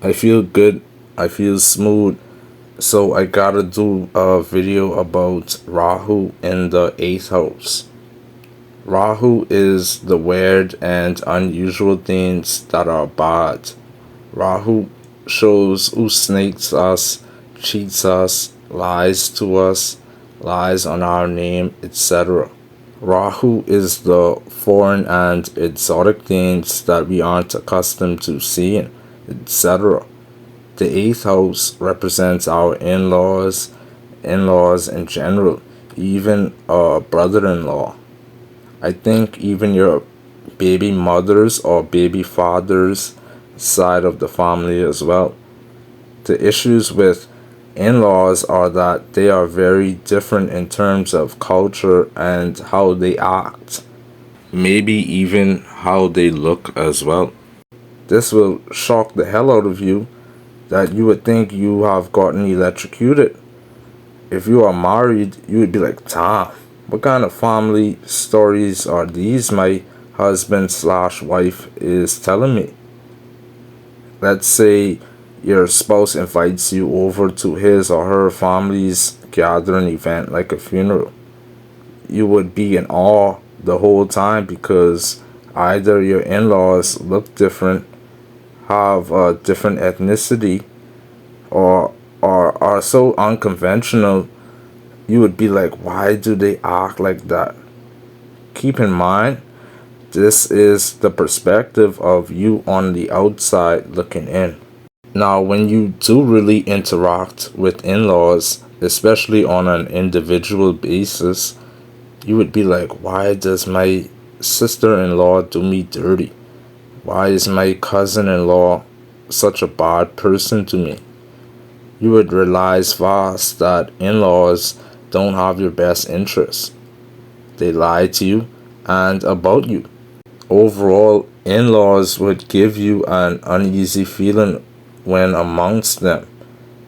I feel good. I feel smooth. So I gotta do a video about Rahu in the eighth house. Rahu is the weird and unusual things that are bad. Rahu shows who snakes us, cheats us, lies to us, lies on our name, etc. Rahu is the foreign and exotic things that we aren't accustomed to seeing, etc. The eighth house represents our in laws in general, even a brother in law. I think even your baby mother's or baby father's side of the family as well. The issues with in laws are that they are very different in terms of culture and how they act, maybe even how they look as well. This will shock the hell out of you that you would think you have gotten electrocuted. If you are married, you would be like, Tom, what kind of family stories are these my husband slash wife is telling me? Let's say your spouse invites you over to his or her family's gathering event like a funeral. You would be in awe the whole time because either your in laws look different, have a different ethnicity, or are so unconventional, you would be like, why do they act like that? Keep in mind, this is the perspective of you on the outside looking in. Now, when you do really interact with in laws, especially on an individual basis, you would be like, why does my sister in law do me dirty? Why is my cousin in law such a bad person to me? You would realize fast that in laws don't have your best interests. They lie to you and about you. Overall, in laws would give you an uneasy feeling when amongst them.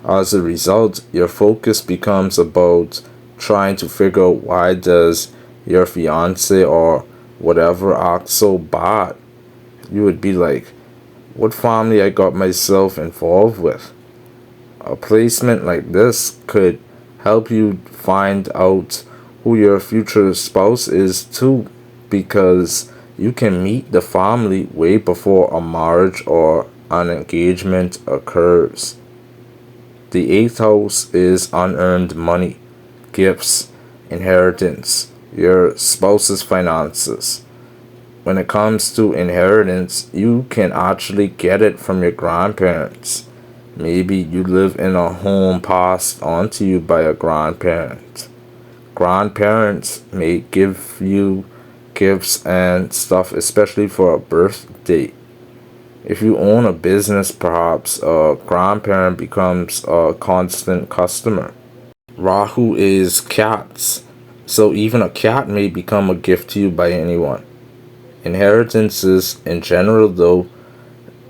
As a result, your focus becomes about trying to figure out why does your fiance or whatever act so bad. You would be like, what family I got myself involved with? A placement like this could help you find out who your future spouse is too, because you can meet the family way before a marriage or an engagement occurs. The eighth house is unearned money, gifts, inheritance, your spouse's finances. When it comes to inheritance, you can actually get it from your grandparents. Maybe you live in a home passed on to you by a grandparent. Grandparents may give you gifts and stuff, especially for a birthday. If you own a business, perhaps a grandparent becomes a constant customer. Rahu is cats, so even a cat may become a gift to you by anyone. Inheritances in general, though,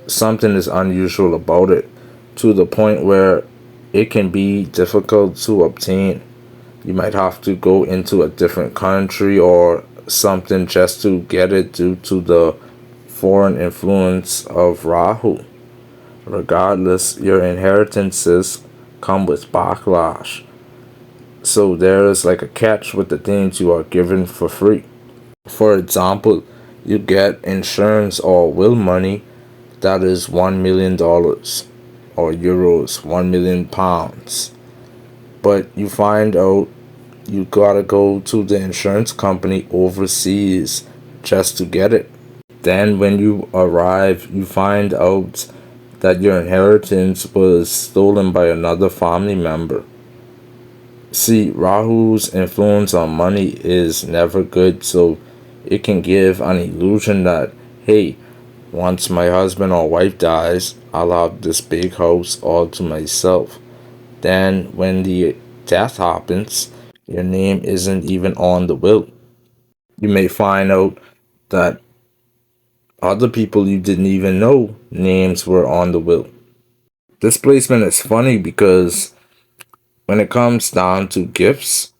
something is unusual about it, to the point where it can be difficult to obtain. You might have to go into a different country or something just to get it due to the foreign influence of Rahu. Regardless, your inheritances come with backlash. So there is like a catch with the things you are given for free. For example, you get insurance or will money that is $1 million or euros, £1 million. But you find out you gotta go to the insurance company overseas just to get it. Then, when you arrive, you find out that your inheritance was stolen by another family member. See, Rahu's influence on money is never good, so it can give an illusion that, hey, once my husband or wife dies, I'll have this big house all to myself. Then, when the death happens, your name isn't even on the will. You may find out that other people you didn't even know names were on the will. This placement is funny because when it comes down to gifts,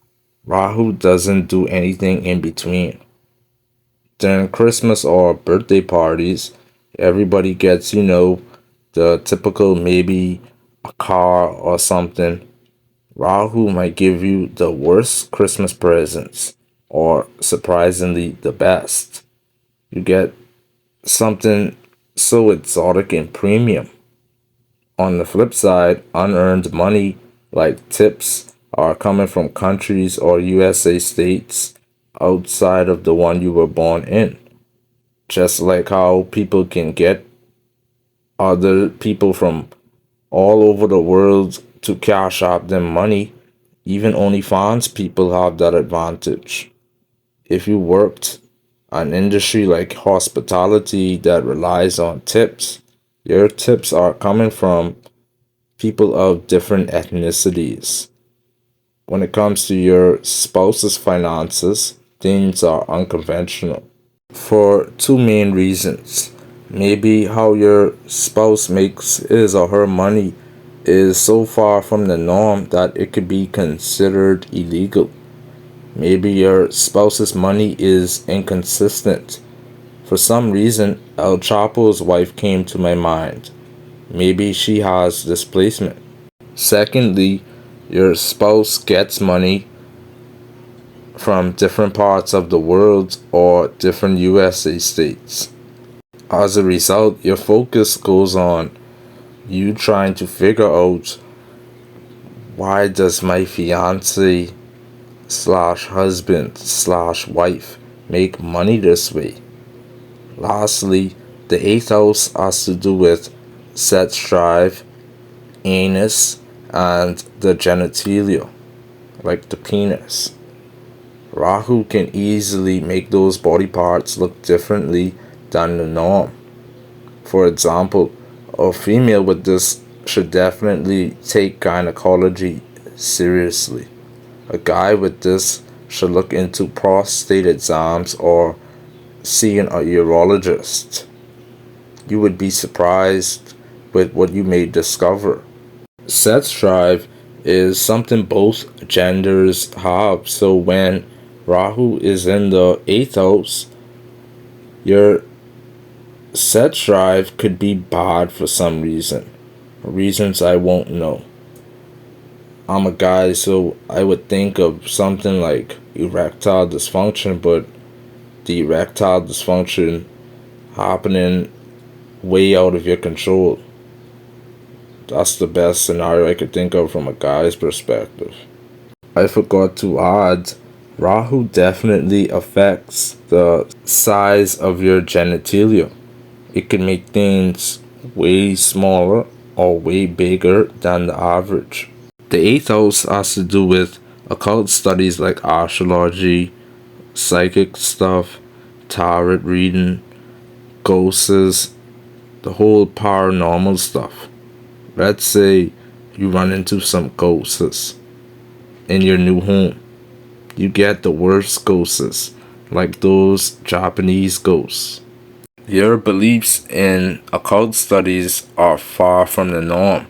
Rahu doesn't do anything in between. During Christmas or birthday parties, everybody gets, the typical maybe a car or something. Rahu might give you the worst Christmas presents or surprisingly the best. You get something so exotic and premium. On the flip side, unearned money like tips are coming from countries or USA states outside of the one you were born in. Just like how people can get other people from all over the world to cash out them money, even OnlyFans people have that advantage. If you worked an industry like hospitality that relies on tips, your tips are coming from people of different ethnicities. When it comes to your spouse's finances, things are unconventional for two main reasons. Maybe how your spouse makes his or her money is so far from the norm that it could be considered illegal. Maybe your spouse's money is inconsistent. For some reason, El Chapo's wife came to my mind. Maybe she has displacement. Secondly, your spouse gets money from different parts of the world or different USA states. As a result, your focus goes on you trying to figure out why does my fiance slash husband slash wife make money this way. Lastly, the eighth house has to do with sex drive, anus, and the genitalia, like the penis. Rahu can easily make those body parts look differently than the norm. For example, a female with this should definitely take gynecology seriously. A guy with this should look into prostate exams or seeing a urologist. You would be surprised with what you may discover. Sex drive is something both genders have, so when Rahu is in the eighth house, your sex drive could be bad for some reason. Reasons I won't know. I'm a guy, so I would think of something like erectile dysfunction, but the erectile dysfunction happening way out of your control. That's the best scenario I could think of from a guy's perspective. I forgot to add, Rahu definitely affects the size of your genitalia. It can make things way smaller or way bigger than the average. The eighth house has to do with occult studies like astrology, psychic stuff, tarot reading, ghosts, the whole paranormal stuff. Let's say you run into some ghosts in your new home. You get the worst ghosts, like those Japanese ghosts. Your beliefs in occult studies are far from the norm,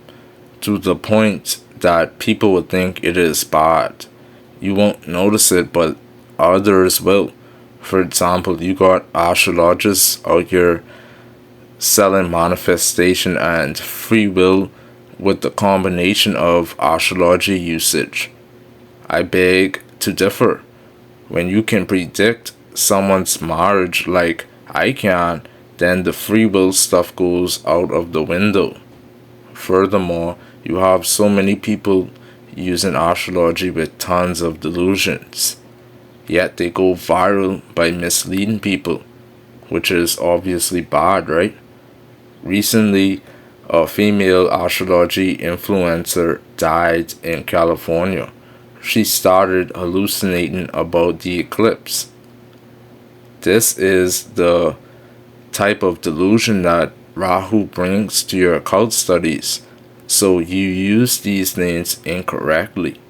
to the point that people would think it is bad. You won't notice it, but others will. For example, you got astrologists out here selling manifestation and free will with the combination of astrology usage. I beg to differ. When you can predict someone's marriage like I can, then the free will stuff goes out of the window. Furthermore, you have so many people using astrology with tons of delusions, yet they go viral by misleading people, which is obviously bad, right? Recently, a female astrology influencer died in California. She started hallucinating about the eclipse. This is the type of delusion that Rahu brings to your occult studies. So you use these names incorrectly.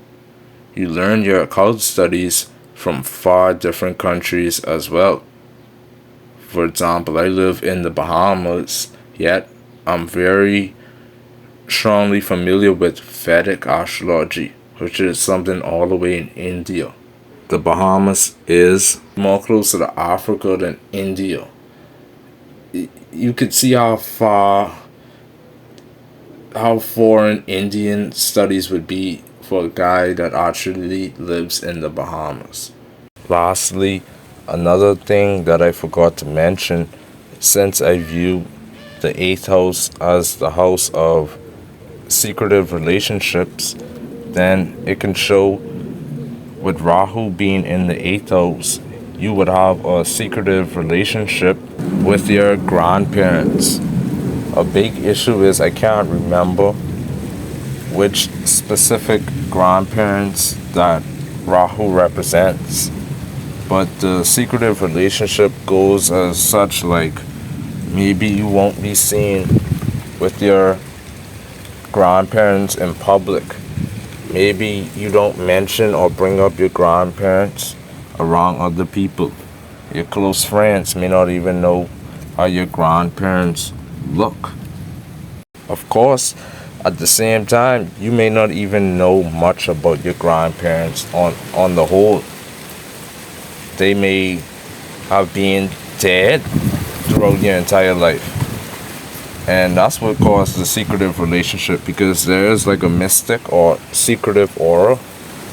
You learn your occult studies from far different countries as well. For example, I live in the Bahamas, yet I'm very strongly familiar with Vedic astrology, which is something all the way in India. The Bahamas is more closer to Africa than India. You could see how far how foreign Indian studies would be for a guy that actually lives in the Bahamas. Lastly, another thing that I forgot to mention, since I view the eighth house as the house of secretive relationships, then it can show with Rahu being in the eighth house, you would have a secretive relationship with your grandparents. A big issue is I can't remember which specific grandparents that Rahu represents, but the secretive relationship goes as such like maybe you won't be seen with your grandparents in public. Maybe you don't mention or bring up your grandparents around other people. Your close friends may not even know how your grandparents look. Of course, at the same time, you may not even know much about your grandparents on the whole. They may have been dead throughout your entire life. And that's what caused the secretive relationship, because there is like a mystic or secretive aura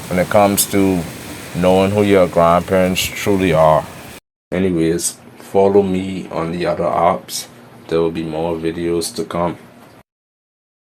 when it comes to knowing who your grandparents truly are. Anyways, follow me on the other apps. There will be more videos to come.